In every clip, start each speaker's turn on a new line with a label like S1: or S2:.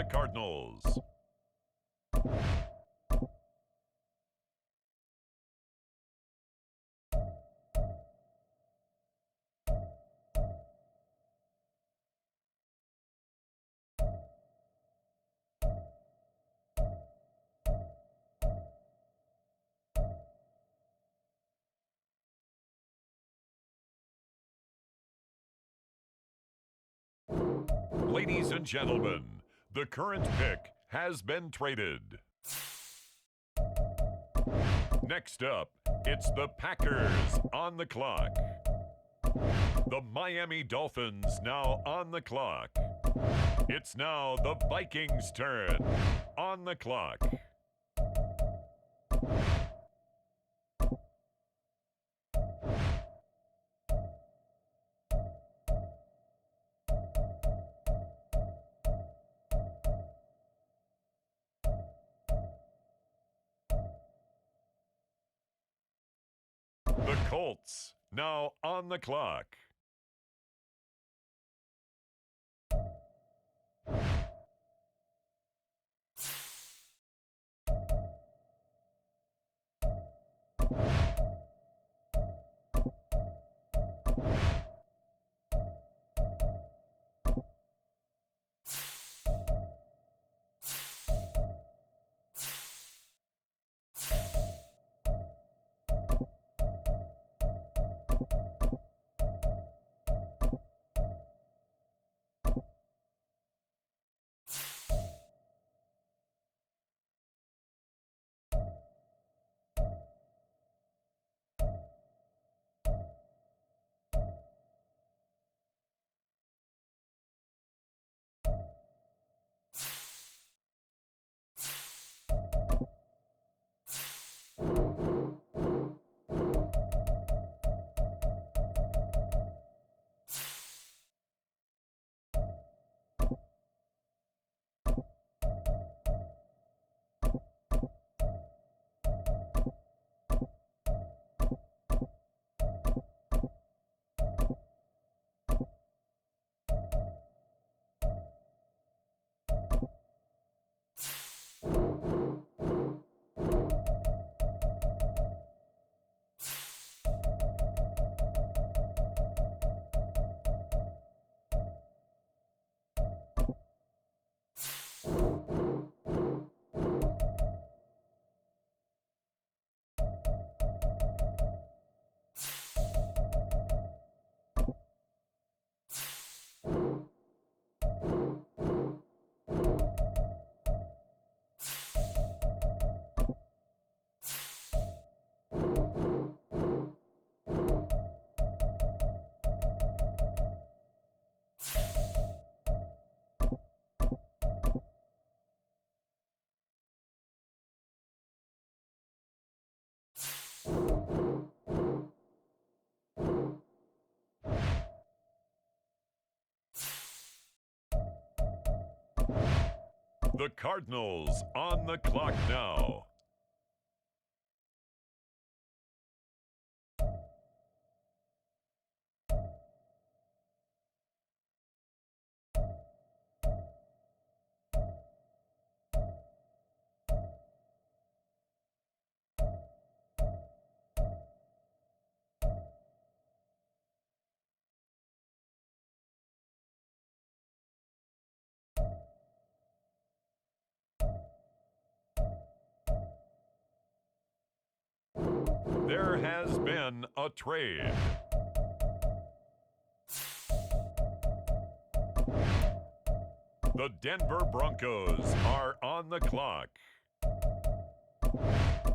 S1: Arizona Cardinals. Ladies and gentlemen, the current pick has been traded. Next up, it's the Packers on the clock. The Miami Dolphins now on the clock. It's now the Vikings' turn on the clock. The Colts now on the clock. The Cardinals on the clock now. There has been a trade. The Denver Broncos are on the clock.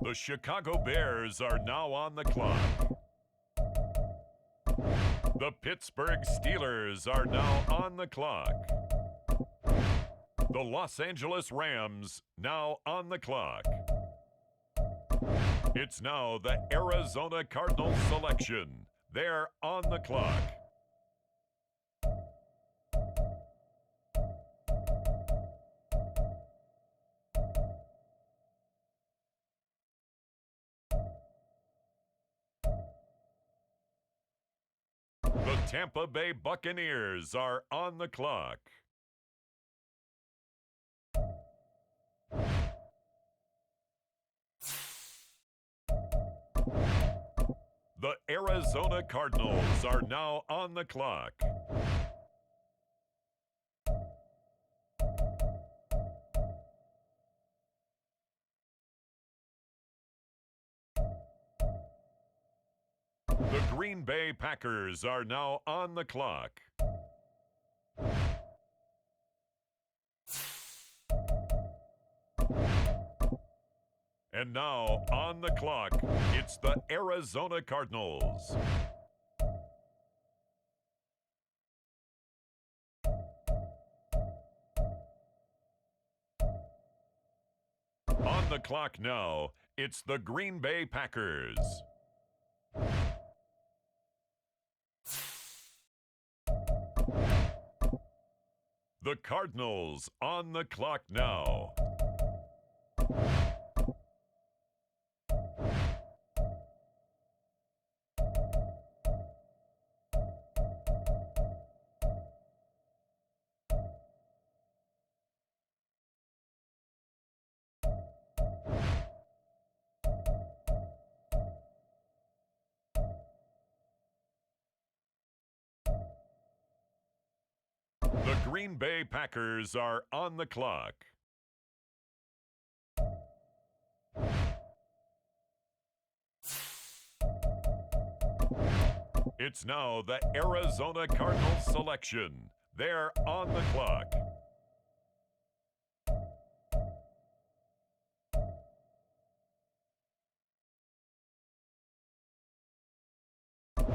S1: The Chicago Bears are now on the clock. The Pittsburgh Steelers are now on the clock. The Los Angeles Rams now on the clock. It's now the Arizona Cardinals selection. They're on the clock. The Tampa Bay Buccaneers are on the clock. The Arizona Cardinals are now on the clock. The Green Bay Packers are now on the clock. And now, on the clock, it's the Arizona Cardinals. On the clock now, it's the Green Bay Packers. The Cardinals on the clock now. The Green Bay Packers are on the clock. It's now the Arizona Cardinals selection. They're on the clock.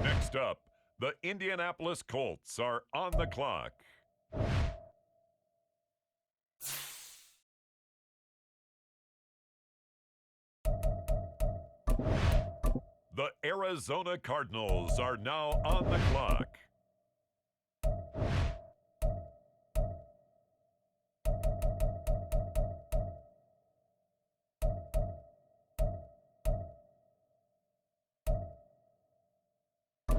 S1: Next up, the Indianapolis Colts are on the clock. The Arizona Cardinals are now on the clock.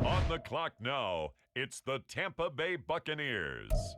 S1: On the clock now, it's the Tampa Bay Buccaneers.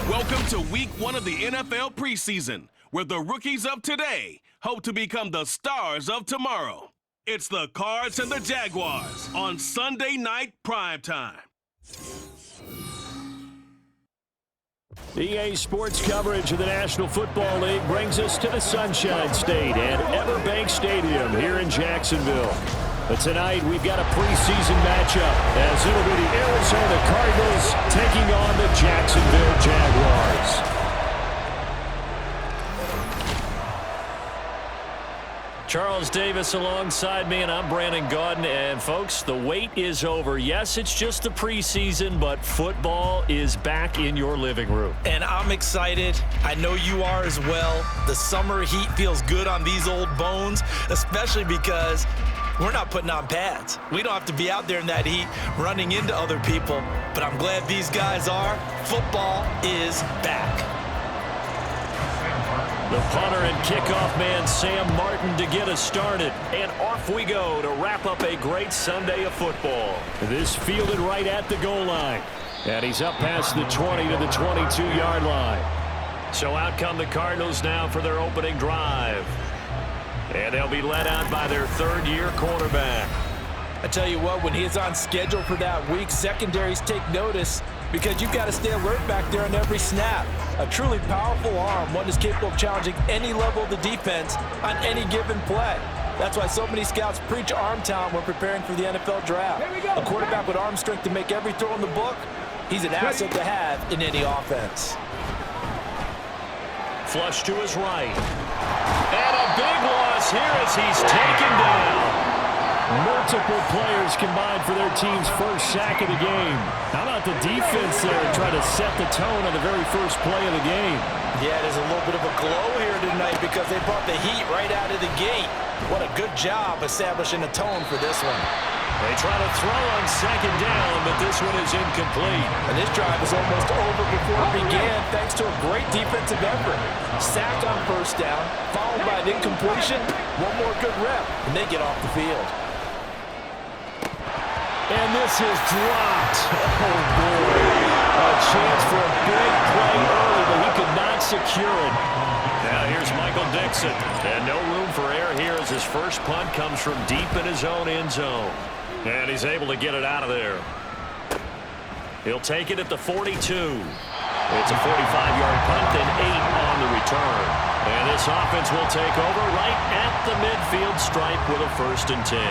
S2: Welcome to week 1 of the NFL preseason, where the rookies of today hope to become the stars of tomorrow. It's the Cards and the Jaguars on Sunday Night Primetime.
S3: EA Sports coverage of the National Football League brings us to the Sunshine State and Everbank Stadium here in Jacksonville. But tonight we've got a preseason matchup as it'll be the Arizona Cardinals taking on the Jacksonville Jaguars. Charles Davis alongside me, and I'm Brandon Gaudin. And, folks, the wait is over. Yes, it's just the preseason, but football is back in your living room.
S4: And I'm excited. I know you are as well. The summer heat feels good on these old bones, especially because we're not putting on pads. We don't have to be out there in that heat running into other people. But I'm glad these guys are. Football is back.
S3: The punter and kickoff man, Sam Martin, to get us started. And off we go to wrap up a great Sunday of football. This fielded right at the goal line. And he's up past the 20 to the 22-yard line. So out come the Cardinals now for their opening drive. And they'll be led out by their third-year quarterback.
S4: I tell you what, when he's on schedule for that week, secondaries take notice because you've got to stay alert back there on every snap. A truly powerful arm, one is capable of challenging any level of the defense on any given play. That's why so many scouts preach arm talent when preparing for the NFL draft. A quarterback with arm strength to make every throw in the book, he's an asset to have in any offense.
S3: Flush to his right. And a big loss here as he's taken down. Multiple players combined for their team's first sack of the game. How about the defense there trying to set the tone on the very first play of the game?
S4: Yeah, there's a little bit of a glow here tonight because they brought the heat right out of the gate. What a good job establishing a tone for this one.
S3: They try to throw on second down, but this one is incomplete.
S4: And this drive was almost over before it began thanks to a great defensive effort. Sack on first down, followed by an incompletion, one more good rep, and they get off the field.
S3: And this is dropped. Oh, boy. A chance for a big play early, but he could not secure it. Now here's Michael Dixon. And no room for error here as his first punt comes from deep in his own end zone. And he's able to get it out of there. He'll take it at the 42. It's a 45-yard punt, then 8 on the return. And this offense will take over right at the midfield stripe with a 1st and 10.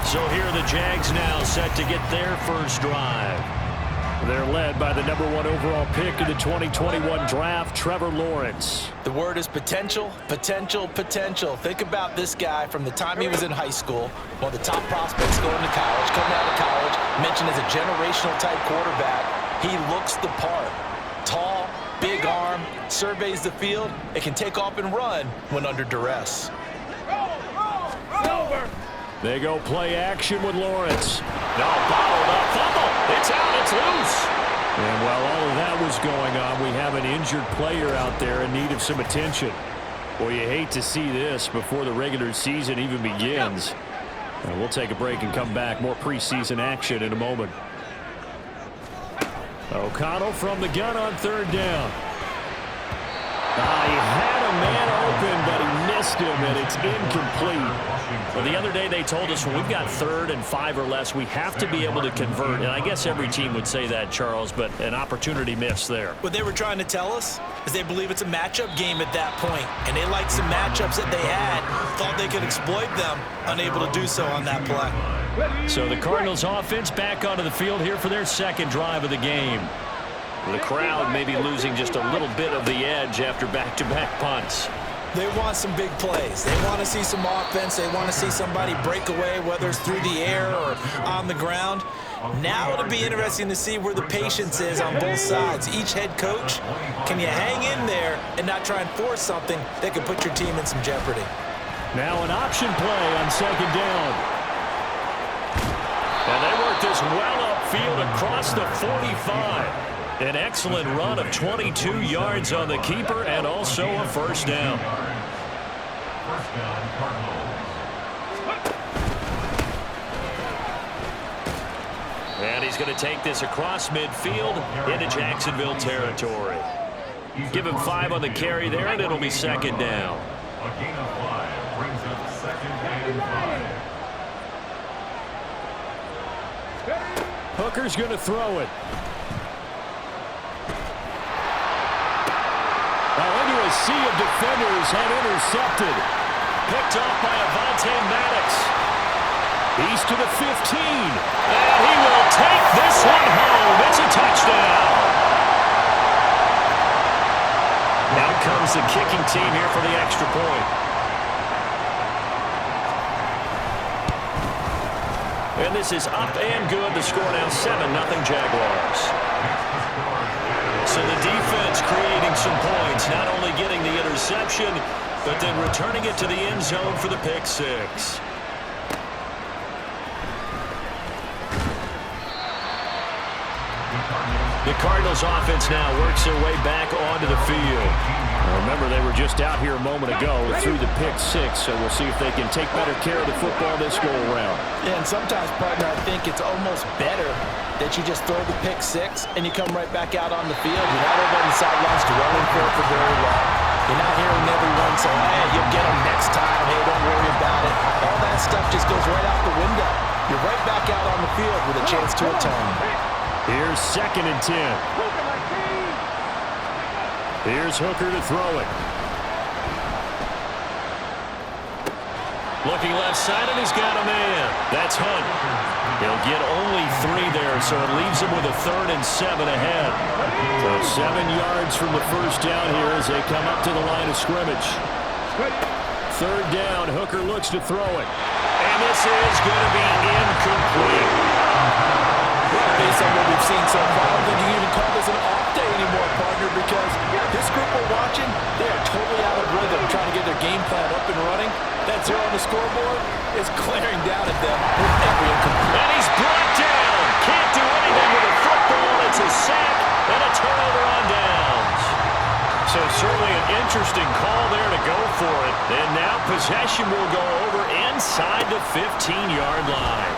S3: So here are the Jags now set to get their first drive. They're led by the number 1 overall pick in the 2021 draft, Trevor Lawrence.
S4: The word is potential, potential, potential. Think about this guy from the time he was in high school, one of the top prospects going to college, coming out of college, mentioned as a generational type quarterback. He looks the part. Tall, big arm, surveys the field, and can take off and run when under duress.
S3: They go play action with Lawrence. No, bottled up, fumble. It's out, it's loose. And while all of that was going on, we have an injured player out there in need of some attention. Well, you hate to see this before the regular season even begins. And we'll take a break and come back. More preseason action in a moment. O'Connell from the gun on 3rd down. He had a man open, but he missed him, and it's incomplete. Well, the other day they told us when we've got 3rd and 5 or less, we have to be able to convert. And I guess every team would say that, Charles, but an opportunity missed there.
S4: What they were trying to tell us is they believe it's a matchup game at that point, and they liked some matchups that they had, thought they could exploit them, unable to do so on that play.
S3: So the Cardinals offense back onto the field here for their second drive of the game. The crowd may be losing just a little bit of the edge after back-to-back punts.
S4: They want some big plays. They want to see some offense. They want to see somebody break away, whether it's through the air or on the ground. Now it'll be interesting to see where the patience is on both sides. Each head coach, can you hang in there and not try and force something that could put your team in some jeopardy?
S3: Now an option play on 2nd down. And they work this well upfield across the 45. An excellent run of 22 yards on the keeper and also a 1st down. And he's going to take this across midfield into Jacksonville territory. Give him 5 on the carry there, and it'll be 2nd down.
S1: A gain of 5 brings up 2nd and 5.
S3: Hooker's going to throw it. Into a sea of defenders and intercepted. Picked off by Avonte Maddox. He's to the 15. And he will take this one home. It's a touchdown. Now comes the kicking team here for the extra point. And this is up and good. The score now 7-0 Jaguars. So the defense creating some points, not only getting the interception, but then returning it to the end zone for the pick six. The Cardinals offense now works their way back onto the field. Remember, they were just out here a moment ago through the pick six, so we'll see if they can take better care of the football this go-around.
S4: Yeah, and sometimes, partner, I think it's almost better that you just throw the pick six and you come right back out on the field. You're not over on the sidelines dwelling for it for very long. You're not hearing everyone say, hey, you'll get them next time. Hey, don't worry about it. All that stuff just goes right out the window. You're right back out on the field with a chance to atone.
S3: Here's 2nd and 10. Here's Hooker to throw it. Looking left side, and he's got a man. That's Hunt. He'll get only 3 there, so it leaves him with a 3rd and 7 ahead. So 7 yards from the first down here as they come up to the line of scrimmage. 3rd down, Hooker looks to throw it. And this is going to be incomplete.
S4: Based on what we've seen so far, I don't think you can even call this an off day anymore, partner, because this group we're watching, they are totally out of rhythm, trying to get their game plan up and running. That 0 on the scoreboard is glaring down at them with every incomplete.
S3: And he's brought down. Can't do anything with a football. It's a sack and a turnover on downs. So certainly an interesting call there to go for it. And now possession will go over inside the 15-yard line.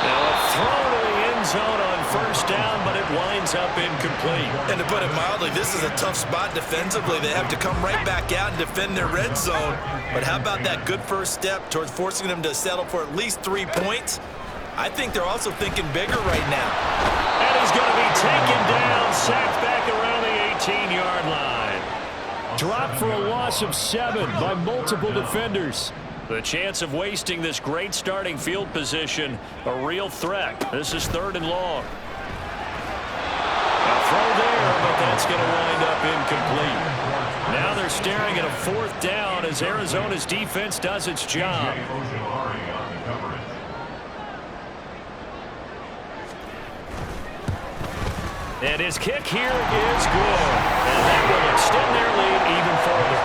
S3: Now a throw to the end zone on first down, but it winds up incomplete.
S4: And to put it mildly, this is a tough spot defensively. They have to come right back out and defend their red zone. But how about that good first step towards forcing them to settle for at least 3 points? I think they're also thinking bigger right now.
S3: And he's going to be taken down, sacked back around the 18-yard line. Dropped for a loss of 7 by multiple defenders. The chance of wasting this great starting field position, a real threat. This is 3rd and long. A throw there, but that's going to wind up incomplete. Now they're staring at a 4th down as Arizona's defense does its job. And his kick here is good. And that will extend their lead even further.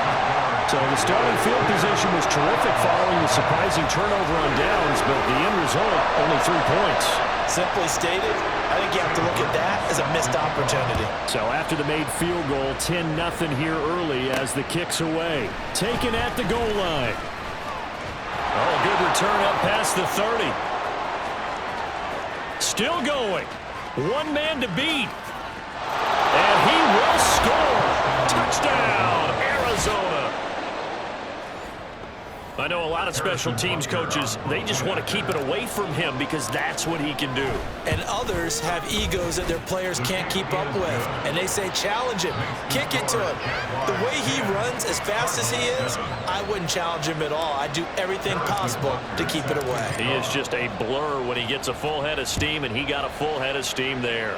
S3: So the starting field position was terrific following the surprising turnover on downs, but the end result, only 3 points.
S4: Simply stated, I think you have to look at that as a missed opportunity.
S3: So after the made field goal, 10-0 here early as the kick's away. Taken at the goal line. Oh, good return up past the 30. Still going. 1 man to beat. And he will score. Touchdown, Arizona. I know a lot of special teams coaches, they just want to keep it away from him because that's what he can do.
S4: And others have egos that their players can't keep up with. And they say, challenge him, kick it to him. The way he runs as fast as he is, I wouldn't challenge him at all. I'd do everything possible to keep it away.
S3: He is just a blur when he gets a full head of steam, and he got a full head of steam there.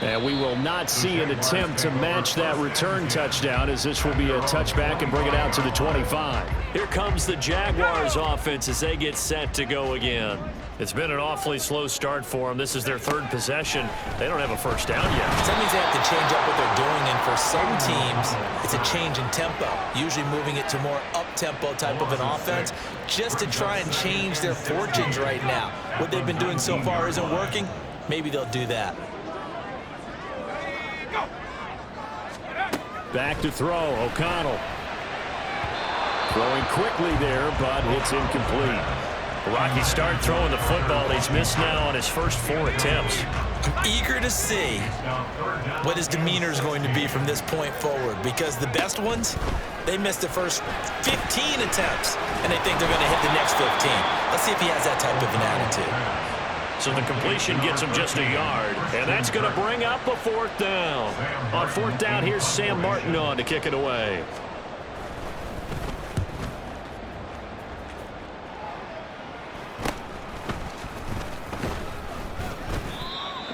S3: And we will not see an attempt to match that return touchdown, as this will be a touchback and bring it out to the 25. Here comes the Jaguars offense as they get set to go again. It's been an awfully slow start for them. This is their 3rd possession. They don't have a first down yet.
S4: That means they have to change up what they're doing, and for some teams, it's a change in tempo, usually moving it to more up-tempo type of an offense, just to try and change their fortunes right now. What they've been doing so far isn't working. Maybe they'll do that.
S3: Back to throw, O'Connell. Throwing quickly there, but it's incomplete. Rocky start throwing the football. He's missed now on his first 4 attempts.
S4: I'm eager to see what his demeanor is going to be from this point forward, because the best ones, they missed the first 15 attempts, and they think they're going to hit the next 15. Let's see if he has that type of an attitude.
S3: So the completion gets him just a yard, and that's going to bring up a 4th down. On 4th down, here's Sam Martin on to kick it away.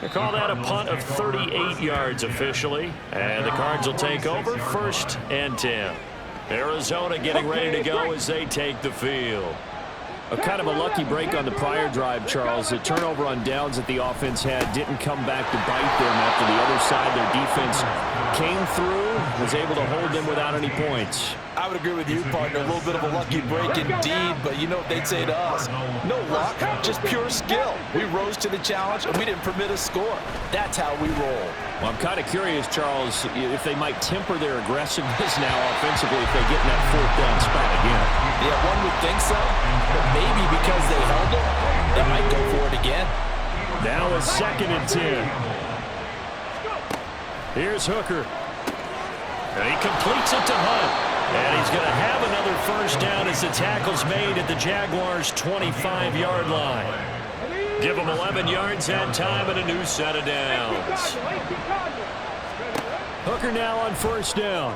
S3: They call that a punt of 38 yards officially, and the Cards will take over 1st and 10. Arizona getting ready to go as they take the field. A kind of a lucky break on the prior drive, Charles. The turnover on downs that the offense had didn't come back to bite them after the other side. Their defense came through, was able to hold them without any points.
S4: I would agree with you, partner. A little bit of a lucky break indeed, but you know what they'd say to us? No luck, just pure skill. We rose to the challenge, and we didn't permit a score. That's how we roll.
S3: Well, I'm kind of curious, Charles, if they might temper their aggressiveness now offensively if they get in that fourth down spot again.
S4: Yeah, one would think so, but maybe because they held it, they might go for it again.
S3: Now a 2nd and 10. Here's Hooker. And he completes it to Hunt. And he's going to have another first down as the tackle's made at the Jaguars' 25-yard line. Give them 11 yards that time and a new set of downs. Hooker now on first down.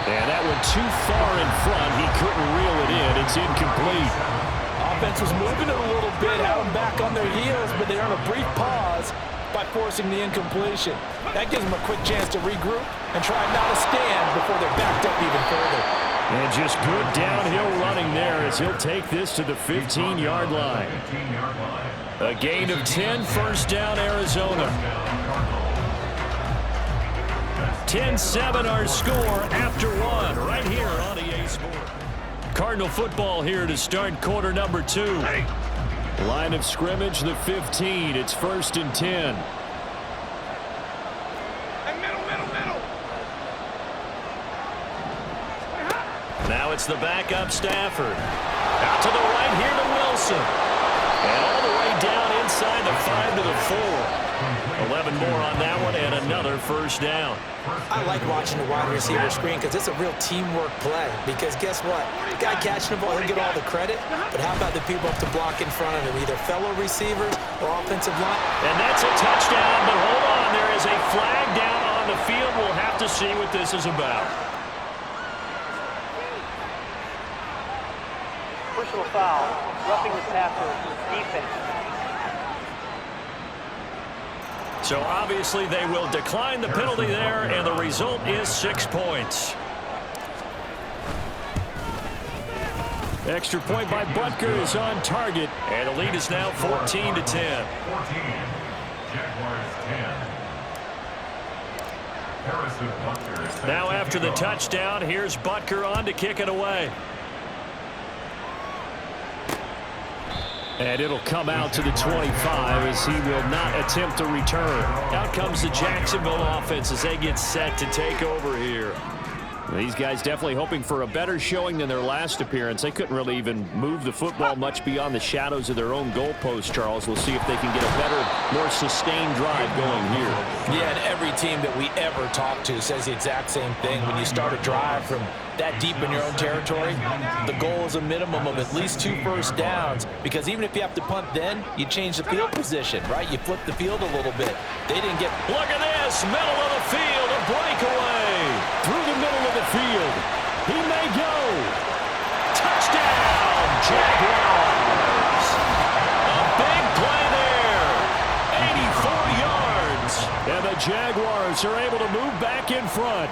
S3: And that went too far in front. He couldn't reel it in. It's incomplete.
S4: Offense was moving it a little bit, had them back on their heels, but they're on a brief pause by forcing the incompletion. That gives them a quick chance to regroup and try not to stand before they're backed up even further.
S3: And just good downhill running there as he'll take this to the 15-yard line. A gain of 10, first down, Arizona. 10-7 our score after one right here on EA Sports. Cardinal football here to start quarter number 2. Line of scrimmage, the 15. It's 1st and 10. Now it's the backup Stafford. Out to the right here to Wilson. And all the way down inside the 5 to the 4. 11 more on that one and another first down.
S4: I like watching the wide receiver screen because it's a real teamwork play. Because guess what? The guy catching the ball, he'll get all the credit. But how about the people up to block in front of him, either fellow receivers or offensive line?
S3: And that's a touchdown, but hold on. There is a flag down on the field. We'll have to see what this is about.
S5: Personal foul, roughing the passer, defense.
S3: So obviously they will decline the penalty there, and the result is 6 points. Extra point by Butker is on target, and the lead is now 14 to 10. 14, Jaguars 10. Now after the touchdown, here's Butker on to kick it away. And it'll come out to the 25 as he will not attempt to return. Out comes the Jacksonville offense as they get set to take over here. These guys definitely hoping for a better showing than their last appearance. They couldn't really even move the football much beyond the shadows of their own goalpost, Charles. We'll see if they can get a better, more sustained drive going here.
S4: Yeah, and every team that we ever talk to says the exact same thing. When you start a drive from that deep in your own territory, the goal is a minimum of at least 2 first downs, because even if you have to punt then, you change the field position, right? You flip the field a little bit. They didn't get...
S3: Look at this, middle of the field, a breakaway. Through the middle of the field. He may go. Touchdown, Jaguars. A big play there. 84 yards. And the Jaguars are able to move back in front.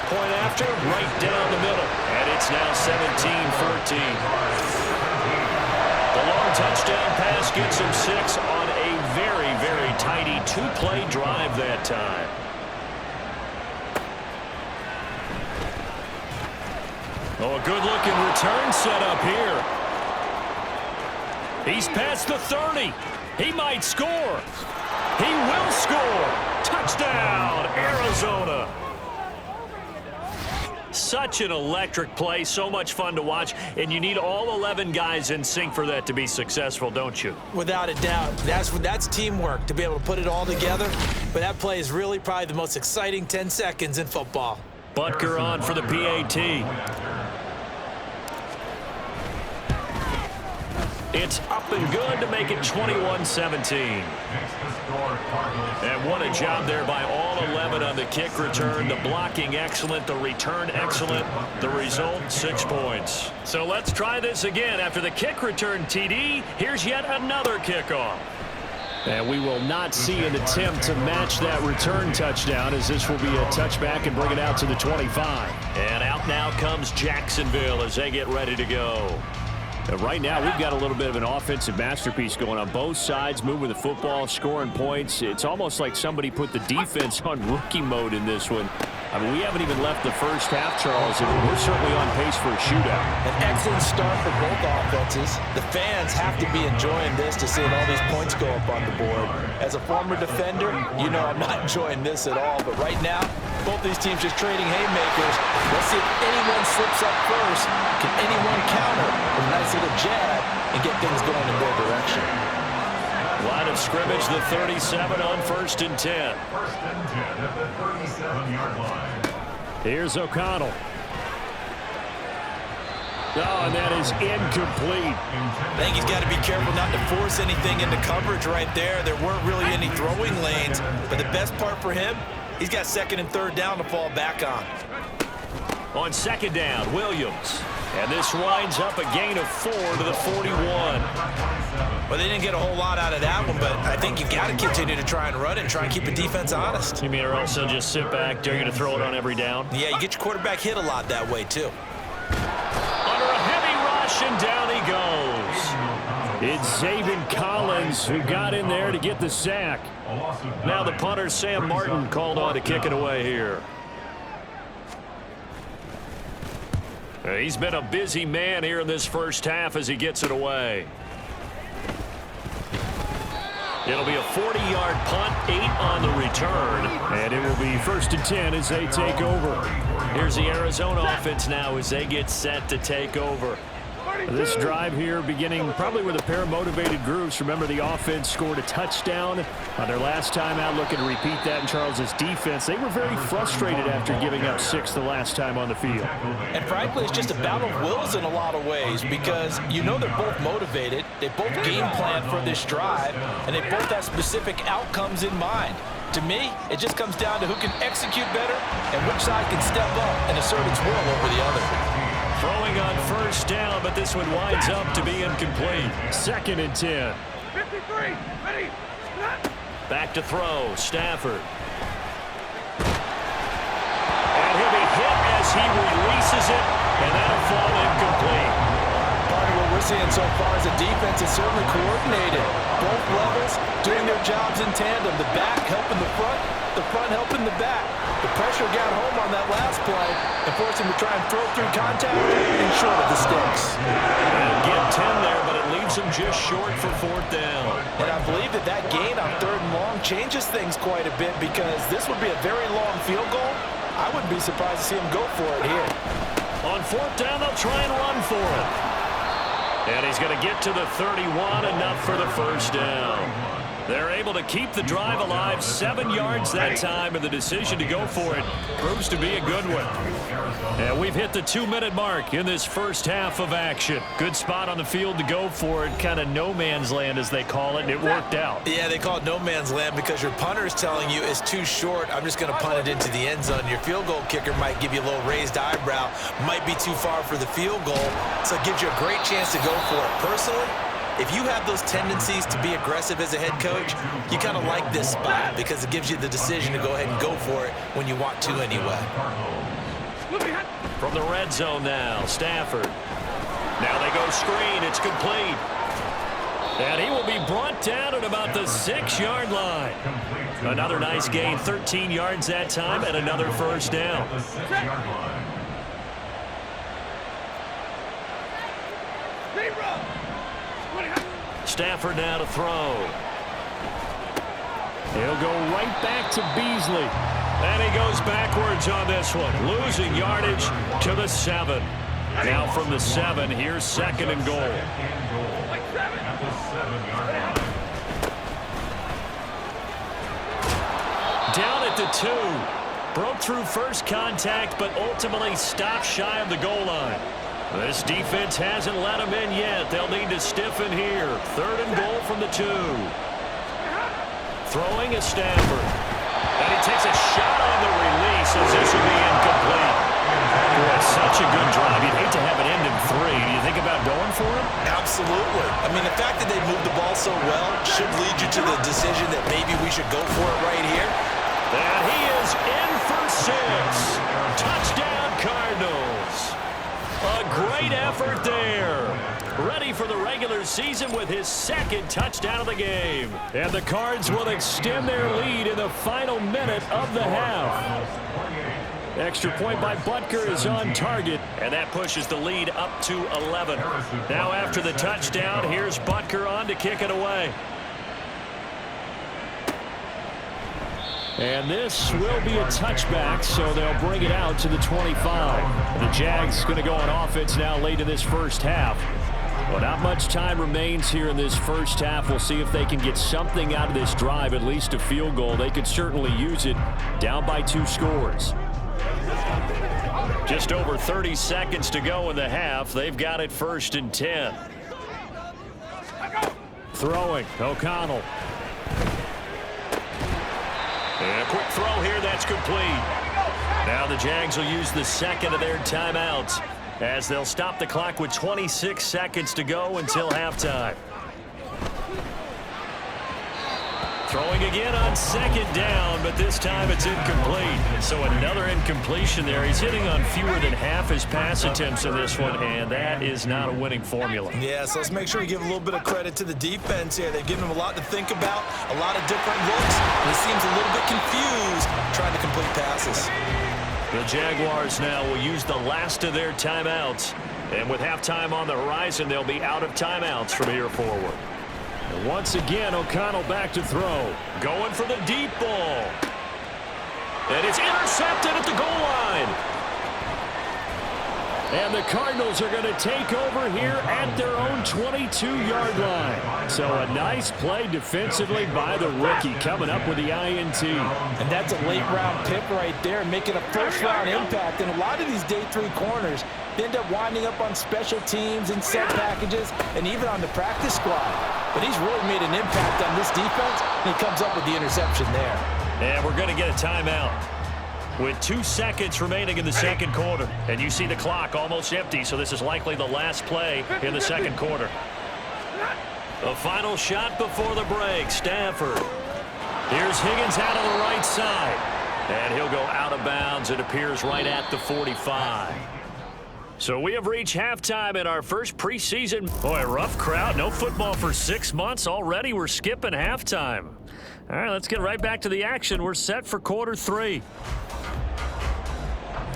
S3: Point after, right down the middle. And it's now 17-14. The long touchdown pass gets him 6 on a very, very tidy 2-play drive that time. Oh, a good-looking return set up here. He's past the 30. He might score. He will score. Touchdown, Arizona. Such an electric play, so much fun to watch, and you need all 11 guys in sync for that to be successful, don't you?
S4: Without a doubt. That's teamwork, to be able to put it all together. But that play is really probably the most exciting 10 seconds in football.
S3: Butker on for the PAT. It's up and good to make it 21-17. And what a job there by all 11 on the kick return. The blocking excellent, the return excellent. The result, 6 points. So let's try this again. After the kick return TD, here's yet another kickoff. And we will not see an attempt to match that return touchdown, as this will be a touchback and bring it out to the 25. And out now comes Jacksonville as they get ready to go. And right now, we've got a little bit of an offensive masterpiece going on both sides, moving the football, scoring points. It's almost like somebody put the defense on rookie mode in this one. I mean, we haven't even left the first half, Charles, and we're certainly on pace for a shootout.
S4: An excellent start for both offenses. The fans have to be enjoying this to seeing all these points go up on the board. As a former defender, you know I'm not enjoying this at all. But right now, both these teams just trading haymakers. Let's see if anyone slips up first. Can anyone counter with a nice little jab and get things going in their direction?
S3: Line of scrimmage, the 37 on 1st and 10.
S1: First and 10 at the 37-yard line.
S3: Here's O'Connell. Oh, and that is incomplete.
S4: I think he's got to be careful not to force anything into coverage right there. There weren't really any throwing lanes, but the best part for him, he's got 2nd and 3rd down to fall back on.
S3: On 2nd down, Williams. And this winds up a gain of 4 to the 41.
S4: Well, they didn't get a whole lot out of that one, but I think you've got to continue to try and run and try and keep the defense honest.
S3: You mean or also just sit back, dare you to throw it on every down?
S4: Yeah, you get your quarterback hit a lot that way, too.
S3: Under a heavy rush, and down he goes. It's Zaven Collins who got in there to get the sack. Now the punter, Sam Martin, called on to kick it away here. He's been a busy man here in this first half as he gets it away. It'll be a 40-yard punt, 8 on the return. And it will be 1st and 10 as they take over. Here's the Arizona offense now as they get set to take over. This drive here beginning probably with a pair of motivated groups. Remember, the offense scored a touchdown on their last time out, looking to repeat that in Charles's defense. They were very frustrated after giving up 6 the last time on the field.
S4: And frankly, it's just a battle of wills in a lot of ways because you know they're both motivated, they both game plan for this drive, and they both have specific outcomes in mind. To me, it just comes down to who can execute better and which side can step up and assert its will over the other.
S3: Throwing on 1st down, but this one winds up to be incomplete. 2nd and 10.
S6: 53, ready,
S3: back to throw, Stafford. And he'll be hit as he releases it, and that'll fall incomplete.
S4: Part of what we're seeing so far is the defense is certainly coordinated. Both levels doing their jobs in tandem. The back helping the front helping the back. The pressure got home on that last play and forced him to try and throw through contact and short of the sticks.
S3: And get 10 there, but it leaves him just short for 4th down.
S4: And I believe that gain on 3rd and long changes things quite a bit because this would be a very long field goal. I wouldn't be surprised to see him go for it here.
S3: On 4th down, they'll try and run for it. And he's going to get to the 31, enough for the 1st down. They're able to keep the drive alive, 7 yards that time, and the decision to go for it proves to be a good one. And we've hit the 2-minute mark in this first half of action. Good spot on the field to go for it, kind of no man's land as they call it, and it worked out.
S4: Yeah, they call it no man's land because your punter is telling you it's too short. I'm just going to punt it into the end zone. Your field goal kicker might give you a little raised eyebrow, might be too far for the field goal, so it gives you a great chance to go for it. Personally, if you have those tendencies to be aggressive as a head coach, you kind of like this spot because it gives you the decision to go ahead and go for it when you want to anyway.
S3: From the red zone now, Stafford. Now they go screen. It's complete. And he will be brought down at about the 6-yard line. Another nice gain, 13 yards that time, and another 1st down. Stafford now to throw. He'll go right back to Beasley. And he goes backwards on this one, losing yardage to the 7. Now from the 7, here's 2nd and goal. Down at the 2. Broke through first contact, but ultimately stopped shy of the goal line. This defense hasn't let them in yet. They'll need to stiffen here. 3rd and goal from the 2. Throwing is Stafford. And he takes a shot on the release as this will be incomplete. Boy, such a good drive. You'd hate to have it end in 3. Do you think about going for it?
S4: Absolutely. I mean, the fact that they moved the ball so well should lead you to the decision that maybe we should go for it right here.
S3: And he is in for 6. Touchdown, Cardinals. A great effort there. Ready for the regular season with his 2nd touchdown of the game. And the Cards will extend their lead in the final minute of the half. Extra point by Butker is on target, and that pushes the lead up to 11. Now after the touchdown, here's Butker on to kick it away. And this will be a touchback, so they'll bring it out to the 25. The Jags going to go on offense now late in this first half. Well, not much time remains here in this first half. We'll see if they can get something out of this drive, at least a field goal. They could certainly use it, down by 2 scores. Just over 30 seconds to go in the half. They've got it 1st and 10. Throwing, O'Connell. And a quick throw here, that's complete. Now the Jags will use the 2nd of their timeouts as they'll stop the clock with 26 seconds to go until halftime. Throwing again on 2nd down, but this time it's incomplete. So another incompletion there. He's hitting on fewer than half his pass attempts in this one, and that is not a winning formula.
S4: Yeah, so let's make sure we give a little bit of credit to the defense here. They've given him a lot to think about, a lot of different looks, and he seems a little bit confused trying to complete passes.
S3: The Jaguars now will use the last of their timeouts, and with halftime on the horizon, they'll be out of timeouts from here forward. And once again, O'Connell back to throw. Going for the deep ball. And it's intercepted at the goal line. And the Cardinals are going to take over here at their own 22-yard line. So a nice play defensively by the rookie coming up with the INT.
S4: And that's a late-round pick right there, making a first-round impact. And a lot of these day 3 corners, they end up winding up on special teams and set packages and even on the practice squad. But he's really made an impact on this defense, and he comes up with the interception there.
S3: And we're going to get a timeout with 2 seconds remaining in the 2nd quarter. And you see the clock almost empty, so this is likely the last play in the 2nd quarter. The final shot before the break, Stafford. Here's Higgins out on the right side. And he'll go out of bounds. It appears right at the 45. So we have reached halftime in our first preseason. Boy, rough crowd. No football for 6 months. Already we're skipping halftime. All right, let's get right back to the action. We're set for quarter 3.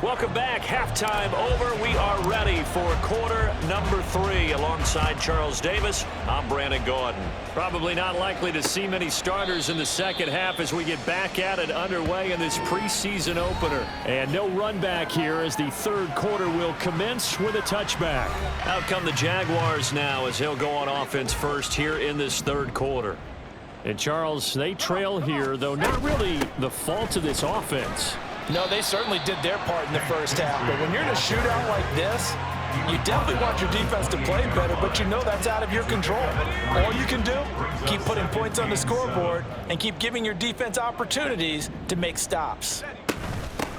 S3: Welcome back. Halftime over. We are ready for quarter number 3. Alongside Charles Davis, I'm Brandon Gaudin. Probably not likely to see many starters in the 2nd half as we get back at it underway in this preseason opener. And no run back here as the 3rd quarter will commence with a touchback. Out come the Jaguars now as he'll go on offense first here in this 3rd quarter. And Charles, they trail here, though not really the fault of this offense.
S4: No, they certainly did their part in the first half. But when you're in a shootout like this, you definitely want your defense to play better, but you know that's out of your control. All you can do, keep putting points on the scoreboard and keep giving your defense opportunities to make stops.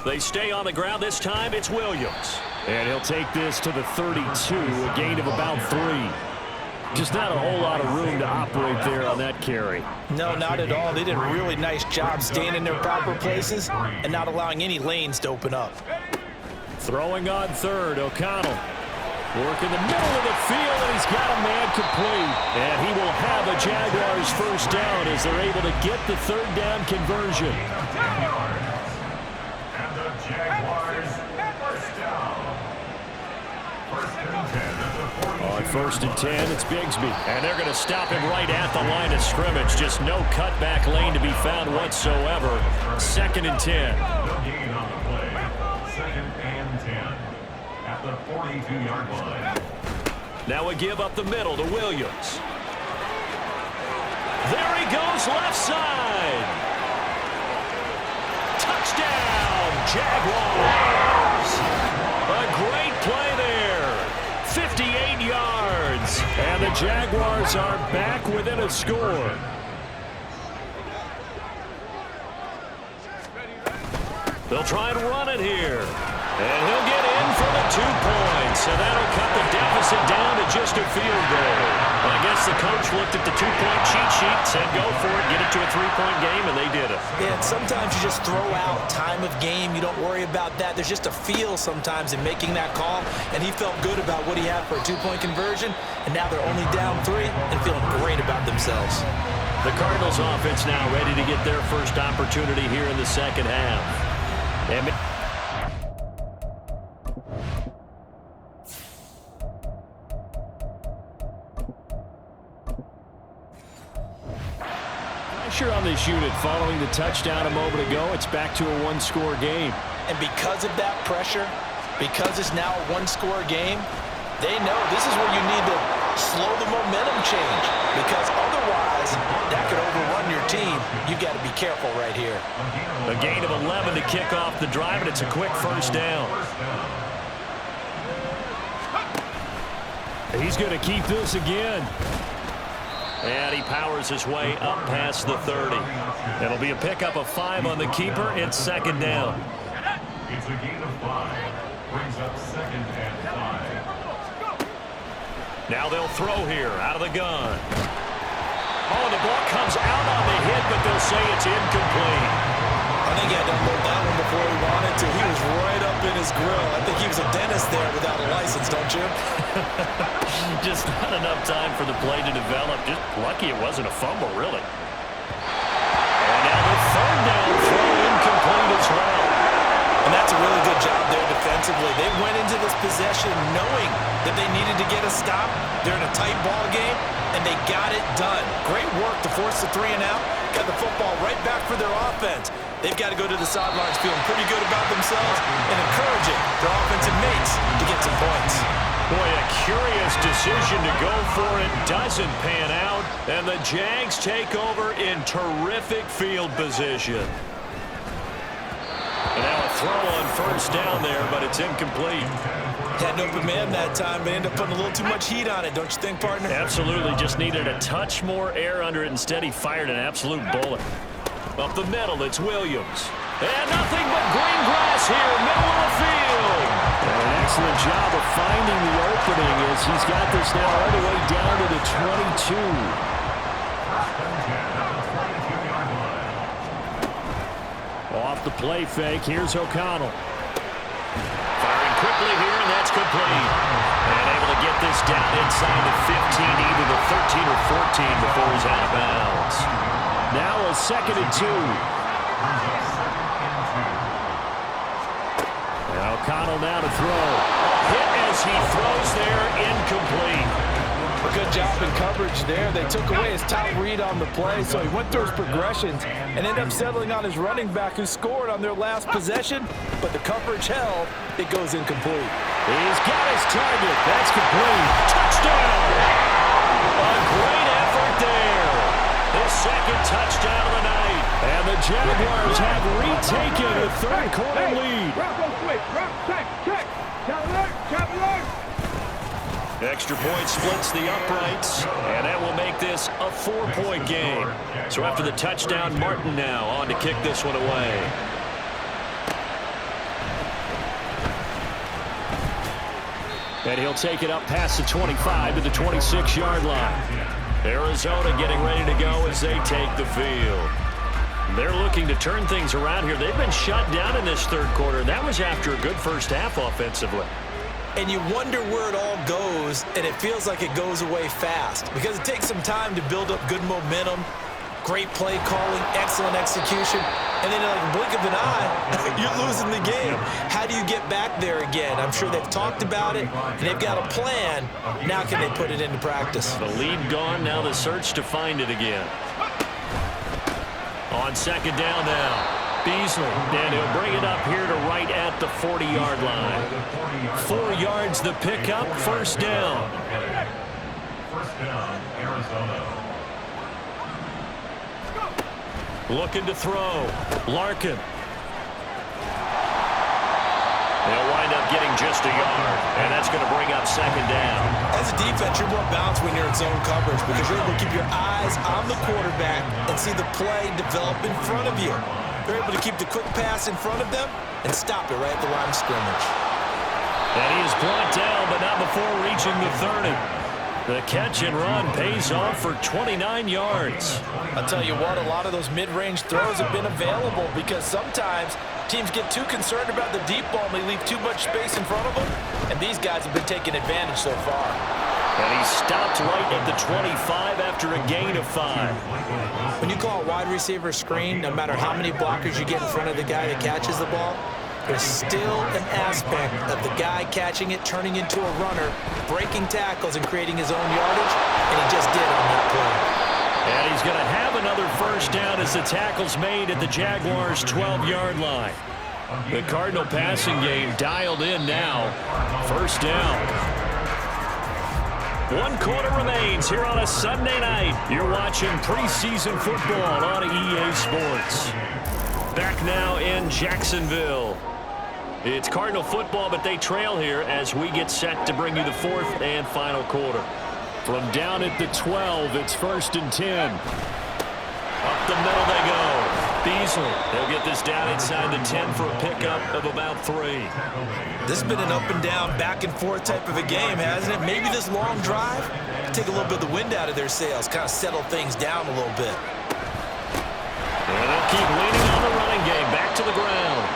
S3: They stay on the ground this time. It's Williams. And he'll take this to the 32, a gain of about 3. Just not a whole lot of room to operate there on that carry.
S4: No, not at all. They did a really nice job staying in their proper places and not allowing any lanes to open up.
S3: Throwing on 3rd, O'Connell. Work in the middle of the field, and he's got a man complete. And he will have a Jaguars first down as they're able to get the 3rd down conversion.
S1: And the Jaguars first down. 1st and 10 at the 40.
S3: On 1st and 10, it's Bigsby. And they're going to stop him right at the line of scrimmage. Just no cutback lane to be found whatsoever. 2nd and 10.
S1: No gain on the play. 2nd and 10 at the 42-yard line.
S3: Now we give up the middle to Williams. There he goes, left side. Touchdown, Jaguars. A great play there. 58 yards. And the Jaguars are back within a score. They'll try and run it here. And he'll get in for the 2 points. And that'll cut the deficit down to just a field goal. the coach looked at the two-point cheat sheet, said go for it, get it to a three-point game, and they did it.
S4: Yeah, and sometimes you just throw out time of game. You don't worry about that. There's just a feel sometimes in making that call, and he felt good about what he had for a two-point conversion, and now they're only down 3 and feeling great about themselves.
S3: The Cardinals offense now ready to get their first opportunity here in the second half. Pressure on this unit following the touchdown a moment ago. It's back to a one-score game.
S4: And because of that pressure, because it's now a one-score game, they know this is where you need to slow the momentum change, because otherwise that could overrun your team. You've got to be careful right here.
S3: A gain of 11 to kick off the drive, and it's a quick first down. He's going to keep this again. And he powers his way up past the 30. It'll be a pickup of 5 on the keeper. It's second down.
S1: It's a gain of 5. Brings up second and 5.
S3: Now they'll throw here out of the gun. Oh, the ball comes out on the hit, but they'll say it's incomplete.
S4: I think he had to unload that one before he wanted to. He was right up in his grill. I think he was a dentist there without a license, don't you?
S3: Just not enough time for the play to develop. Just lucky it wasn't a fumble, really. And now the third down throw incomplete as well.
S4: And that's a really good job there defensively. They went into this possession knowing that they needed to get a stop. They're in a tight ball game, and they got it done. Great work to force the 3 and out. Got the football right back for their offense. They've got to go to the sidelines feeling pretty good about themselves and encouraging their offensive mates to get some points.
S3: Boy, a curious decision to go for it. Doesn't pan out, and the Jags take over in terrific field position. And now a throw on first down there, but it's incomplete.
S4: Had an open man that time, but ended up putting a little too much heat on it, don't you think, partner?
S3: Absolutely, just needed a touch more air under it. Instead, he fired an absolute bullet. Up the middle, it's Williams. And nothing but green grass here, middle of the field. And an excellent job of finding the opening as he's got this now all the way down to the 22. Off the play fake, here's O'Connell. Firing quickly here, and that's complete. And able to get this down inside the 15, either the 13 or 14 before he's out of bounds. Now a 2nd and 2. And O'Connell now to throw. Hit as he throws there, incomplete.
S4: A good job in coverage there. They took away his top read on the play, so he went through his progressions and ended up settling on his running back who scored on their last possession, but the coverage held. It goes incomplete.
S3: He's got his target. That's complete. Touchdown! A great effort there. His second touchdown of the night. And the Jaguars have retaken a third-quarter lead. Extra point splits the uprights, and that will make this a 4-point game. So after the touchdown, Martin now on to kick this one away. And he'll take it up past the 25 to the 26-yard line. Arizona getting ready to go as they take the field. They're looking to turn things around here. They've been shut down in this third quarter. That was after a good first half offensively.
S4: And you wonder where it all goes, and it feels like it goes away fast because it takes some time to build up good momentum, great play calling, excellent execution, and then in like a blink of an eye, you're losing the game. How do you get back there again? I'm sure they've talked about it, and they've got a plan. Now can they put it into practice?
S3: The lead gone, now the search to find it again. On second down now. Beasley, and he'll bring it up here to right at the 40-yard line. 4 yards the pickup, first down.
S1: First down, Arizona.
S3: Looking to throw. Larkin. They'll wind up getting just a yard, and that's going to bring up second down.
S4: As a defense, you're more balanced when you're in zone coverage because you're able to keep your eyes on the quarterback and see the play develop in front of you. They're able to keep the quick pass in front of them and stop it right at the line of scrimmage.
S3: And he is brought down, but not before reaching the 30. The catch and run pays off for 29 yards.
S4: I'll tell you what, a lot of those mid-range throws have been available because sometimes teams get too concerned about the deep ball and they leave too much space in front of them, and these guys have been taking advantage so far.
S3: And he stopped right at the 25 after a gain of 5.
S4: When you call a wide receiver screen, no matter how many blockers you get in front of the guy that catches the ball, there's still an aspect of the guy catching it, turning into a runner, breaking tackles and creating his own yardage, and he just did on that play.
S3: And he's going to have another first down as the tackle's made at the Jaguars' 12-yard line. The Cardinal passing game dialed in now. First down. 1 quarter remains here on a Sunday night. You're watching preseason football on EA Sports. Back now in Jacksonville. It's Cardinal football, but they trail here as we get set to bring you the 4th and final quarter. From down at the 12, it's 1st and 10. Up the middle they go. Beasley, they'll get this down inside the 10 for a pickup of about 3.
S4: This has been an up-and-down, back-and-forth type of a game, hasn't it? Maybe this long drive can take a little bit of the wind out of their sails, kind of settle things down a little bit.
S3: And they'll keep leaning on the running game, back to the ground.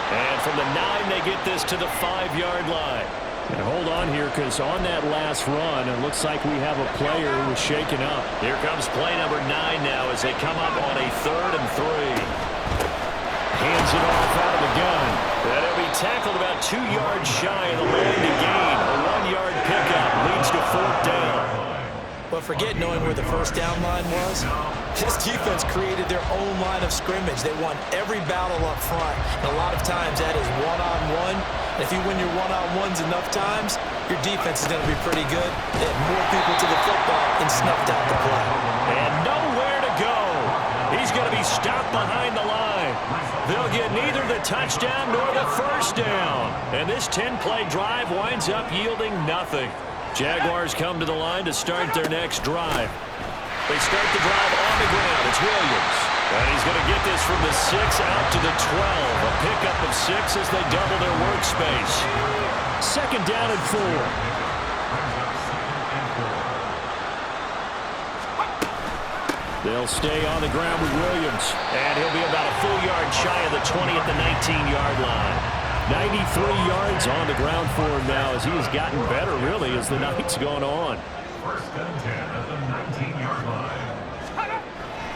S3: And from the 9, they get this to the 5-yard line. And hold on here, because on that last run, it looks like we have a player who was shaken up. Here comes play number 9 now as they come up on a 3rd and 3. Hands it off out of the gun. And he'll be tackled about 2 yards shy of the line to gain. A 1-yard pickup leads to 4th down.
S4: But forget knowing where the first down line was. This defense created their own line of scrimmage. They won every battle up front. And a lot of times that is one-on-one. And if you win your one-on-ones enough times, your defense is going to be pretty good. They had more people to the football and snuffed out the play.
S3: And nowhere to go. He's going to be stopped behind the line. They'll get neither the touchdown nor the first down. And this 10-play drive winds up yielding nothing. Jaguars come to the line to start their next drive. They start the drive on the ground. It's Williams. And he's going to get this from the 6 out to the 12. A pickup of 6 as they double their workspace. 2nd down and 4. They'll stay on the ground with Williams. And he'll be about a full yard shy of the 20 at the 19-yard line. 93 yards on the ground for him now as he has gotten better, really, as the night's gone on.
S1: 1st and 10 at the 19-yard line.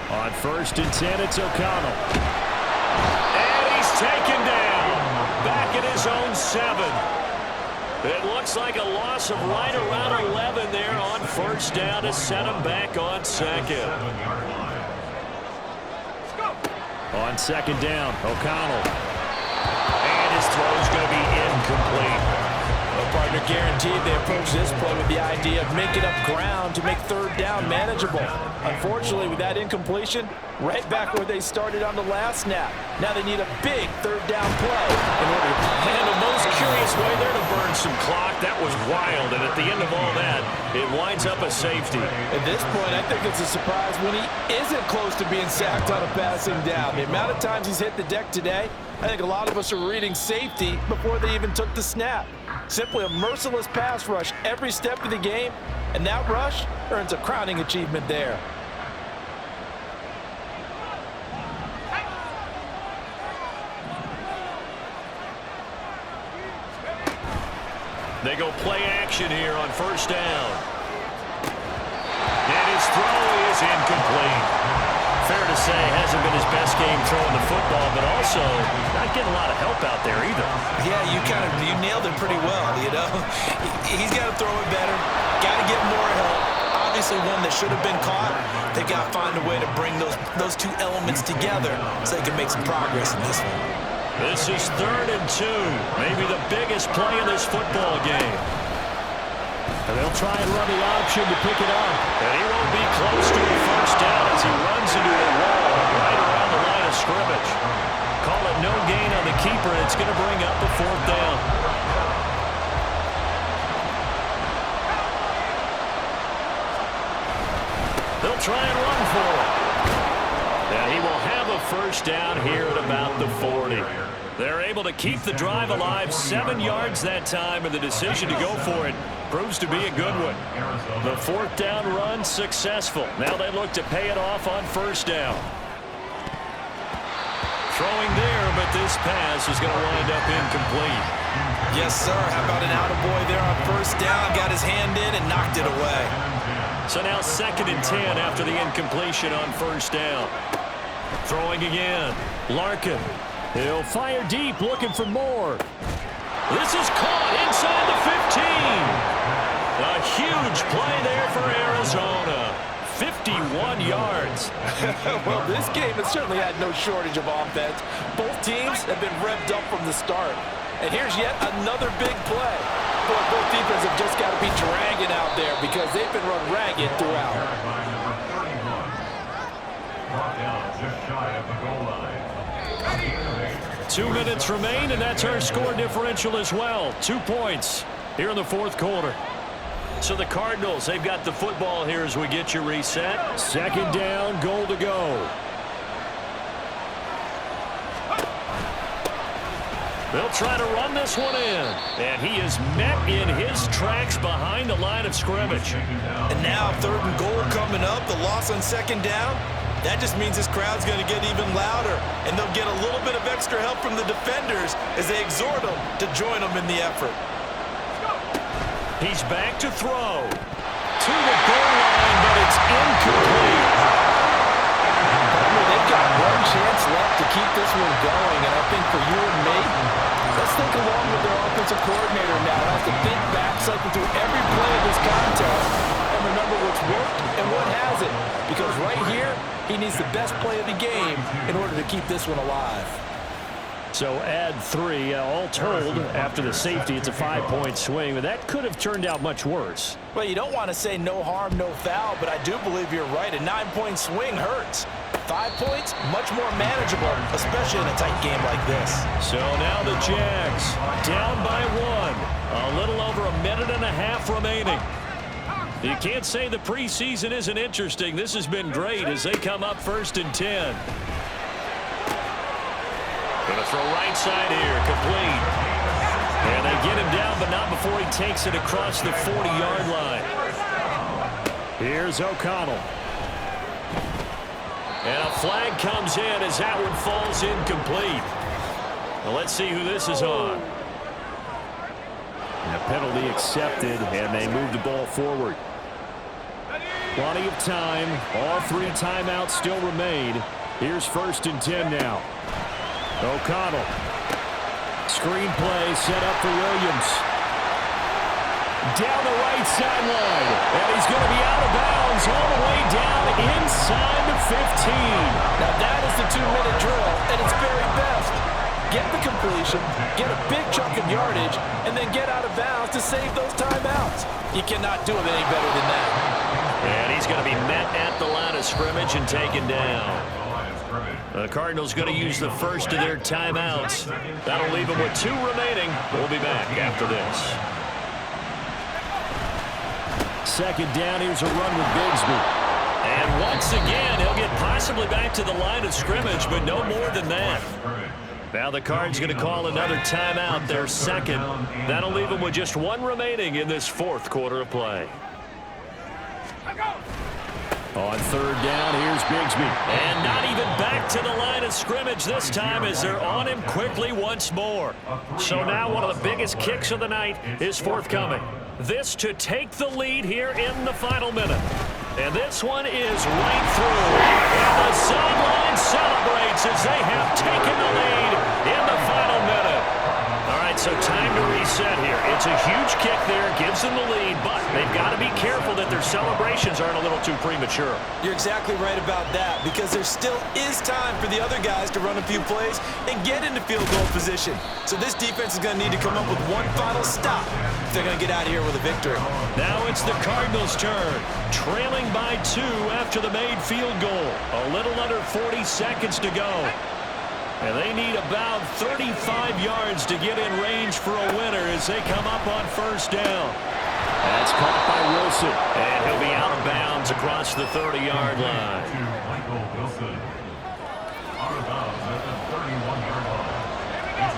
S3: On 1st and 10, it's O'Connell. And he's taken down. Back at his own 7. It looks like a loss of right around 11 there on 1st down to set him back on 2nd. On 2nd down, O'Connell. And his throw is going to be incomplete.
S4: Well, partner, guaranteed they approach this play with the idea of making up ground to make 3rd down manageable. Unfortunately, with that incompletion, right back where they started on the last snap. Now they need a big 3rd down play in order to...
S3: And the most curious way there to burn some clock. That was wild. And at the end of all that, it winds up a safety.
S4: At this point, I think it's a surprise when he isn't close to being sacked on a passing down. The amount of times he's hit the deck today, I think a lot of us are reading safety before they even took the snap. Simply a merciless pass rush every step of the game, and that rush earns a crowning achievement there.
S3: They go play action here on 1st down. And his throw is incomplete. Fair to say, hasn't been his best game throwing the football, but also not getting a lot of help out there either.
S4: Yeah, you nailed it pretty well, you know. He's got to throw it better, got to get more help. Obviously one that should have been caught. They got to find a way to bring those 2 elements together so they can make some progress in this one.
S3: This is 3rd and 2, maybe the biggest play in this football game. And they'll try and run the option to pick it up. And he won't be close to a first down as he runs into a wall right around the line of scrimmage. Call it no gain on the keeper. It's going to bring up a 4th down. They'll try and run for it. And he will have a first down here at about the 40. They're able to keep the drive alive, 7 yards that time, and the decision to go for it proves to be a good one. The 4th down run successful. Now they look to pay it off on first down. Throwing there, but this pass is going to wind up incomplete.
S4: Yes, sir. How about an attaboy there on first down? Got his hand in and knocked it away.
S3: So now 2nd and 10 after the incompletion on first down. Throwing again. Larkin. He'll fire deep, looking for more. This is caught inside the 15. A huge play there for Arizona. 51 yards.
S4: Well, this game has certainly had no shortage of offense. Both teams have been revved up from the start. And here's yet another big play. Both defenses have just got to be dragging out there because they've been run ragged throughout.
S1: Brought down just shy of the goal line.
S3: 2 minutes remain, and that's our score differential as well. 2 points here in the 4th quarter. So the Cardinals, they've got the football here as we get you reset. 2nd down, goal to go. They'll try to run this one in. And he is met in his tracks behind the line of scrimmage.
S4: And now 3rd and goal coming up. The loss on 2nd down. That just means this crowd's going to get even louder. And they'll get a little bit of extra help from the defenders as they exhort them to join them in the effort.
S3: He's back to throw. To the goal line, but it's incomplete.
S4: They've got one chance left to keep this one going, and I think for you and me, let's think along with their offensive coordinator now. Has to think back, cycle through every play of this contest, and remember what's worked and what hasn't. Because right here, he needs the best play of the game in order to keep this one alive.
S3: So add 3, all told, after the safety, it's a 5-point swing, but that could have turned out much worse.
S4: Well, you don't want to say no harm, no foul, but I do believe you're right. A 9-point swing hurts. 5 points, much more manageable, especially in a tight game like this.
S3: So now the Jags down by 1. A little over a minute and a half remaining. You can't say the preseason isn't interesting. This has been great as they come up 1st and 10. Going to throw right side here, complete. And they get him down, but not before he takes it across the 40-yard line. Here's O'Connell. And a flag comes in as that one falls incomplete. Well, let's see who this is on. And a penalty accepted, and they move the ball forward. Plenty of time. All 3 timeouts still remain. Here's 1st and 10 now. O'Connell. Screen play set up for Williams. Down the right sideline. And he's going to be out of bounds all the way down inside the 15.
S4: Now that is the 2-minute drill at its very best. Get the completion, get a big chunk of yardage, and then get out of bounds to save those timeouts. You cannot do it any better than that.
S3: And he's going to be met at the line of scrimmage and taken down. The Cardinals going to use the first of their timeouts. That'll leave them with 2 remaining. We'll be back after this. 2nd down, here's a run with Bigsby. And once again, he'll get possibly back to the line of scrimmage, but no more than that. Now the Cards going to call another timeout, their 2nd. That'll leave them with just 1 remaining in this 4th quarter of play. On 3rd down, here's Bigsby. And not even back to the line of scrimmage this time as they're on him quickly once more. So now one of the biggest kicks of the night is forthcoming. This to take the lead here in the final minute. And this one is right through. And the sideline celebrates as they have taken the lead in the final minute. All right, so time to reset here. It's a huge kick there, gives them the lead, but they've got to be careful that their celebrations aren't a little too premature.
S4: You're exactly right about that because there still is time for the other guys to run a few plays and get into field goal position. So this defense is going to need to come up with one final stop if they're going to get out of here with a victory.
S3: Now it's the Cardinals' turn, trailing by 2 after the made field goal. A little under 40 seconds to go. And they need about 35 yards to get in range for a winner as they come up on 1st down. That's caught by Wilson. And he'll be out of bounds across the 30-yard line.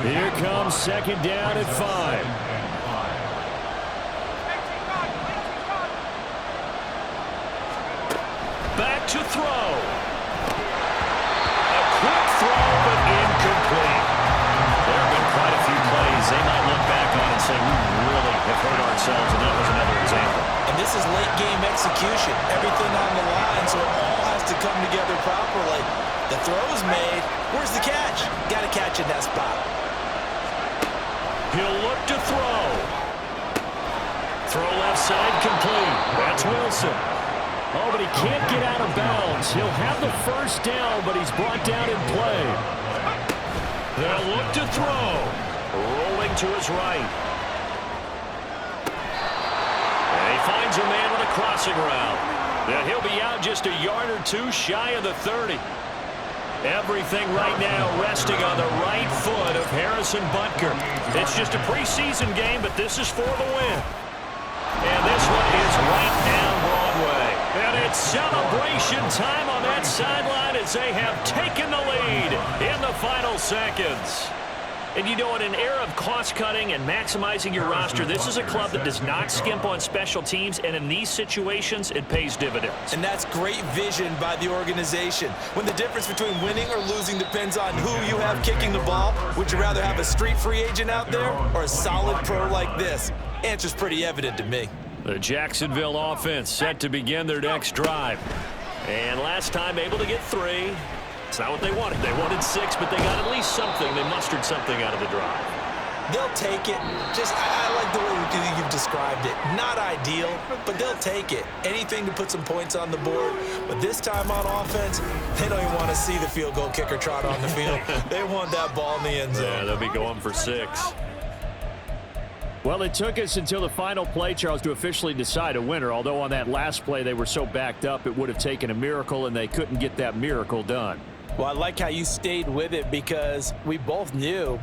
S3: Here comes second down at 5. Back to throw. A quick throw, but incomplete. There have been quite a few plays they might look back on and say, we really have hurt ourselves, and that was another example.
S4: And this is late-game execution. Everything on the line, so it all has to come together properly. The throw's made. Where's the catch? Got to catch in that spot.
S3: He'll look to throw. Throw left side complete. That's Wilson. Oh, but he can't get out of bounds. He'll have the first down, but he's brought down in play. They'll look to throw. Rolling to his right. And he finds a man with a crossing route. Yeah, he'll be out just a yard or two shy of the 30. Everything right now resting on the right foot of Harrison Butker. It's just a preseason game, but this is for the win. And this one is right down Broadway. And it's celebration time on that sideline as they have taken the lead in the final seconds. And you know, in an era of cost-cutting and maximizing your roster, this is a club that does not skimp on special teams, and in these situations, it pays dividends.
S4: And that's great vision by the organization. When the difference between winning or losing depends on who you have kicking the ball, would you rather have a street free agent out there or a solid pro like this? Answer's pretty evident to me.
S3: The Jacksonville offense set to begin their next drive. And last time able to get 3. It's not what they wanted. They wanted 6, but they got at least something. They mustered something out of the drive.
S4: They'll take it. I like the way you've described it. Not ideal, but they'll take it. Anything to put some points on the board. But this time on offense, they don't even want to see the field goal kicker trot on the field. They want that ball in the end zone.
S3: Yeah, they'll be going for 6. Well, it took us until the final play, Charles, to officially decide a winner. Although on that last play they were so backed up, it would have taken a miracle, and they couldn't get that miracle done.
S4: Well, I like how you stayed with it because we both knew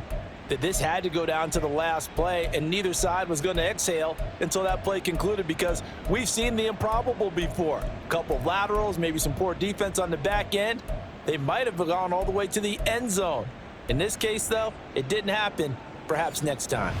S4: that this had to go down to the last play, and neither side was going to exhale until that play concluded because we've seen the improbable before. A couple of laterals, maybe some poor defense on the back end. They might have gone all the way to the end zone. In this case, though, it didn't happen. Perhaps next time.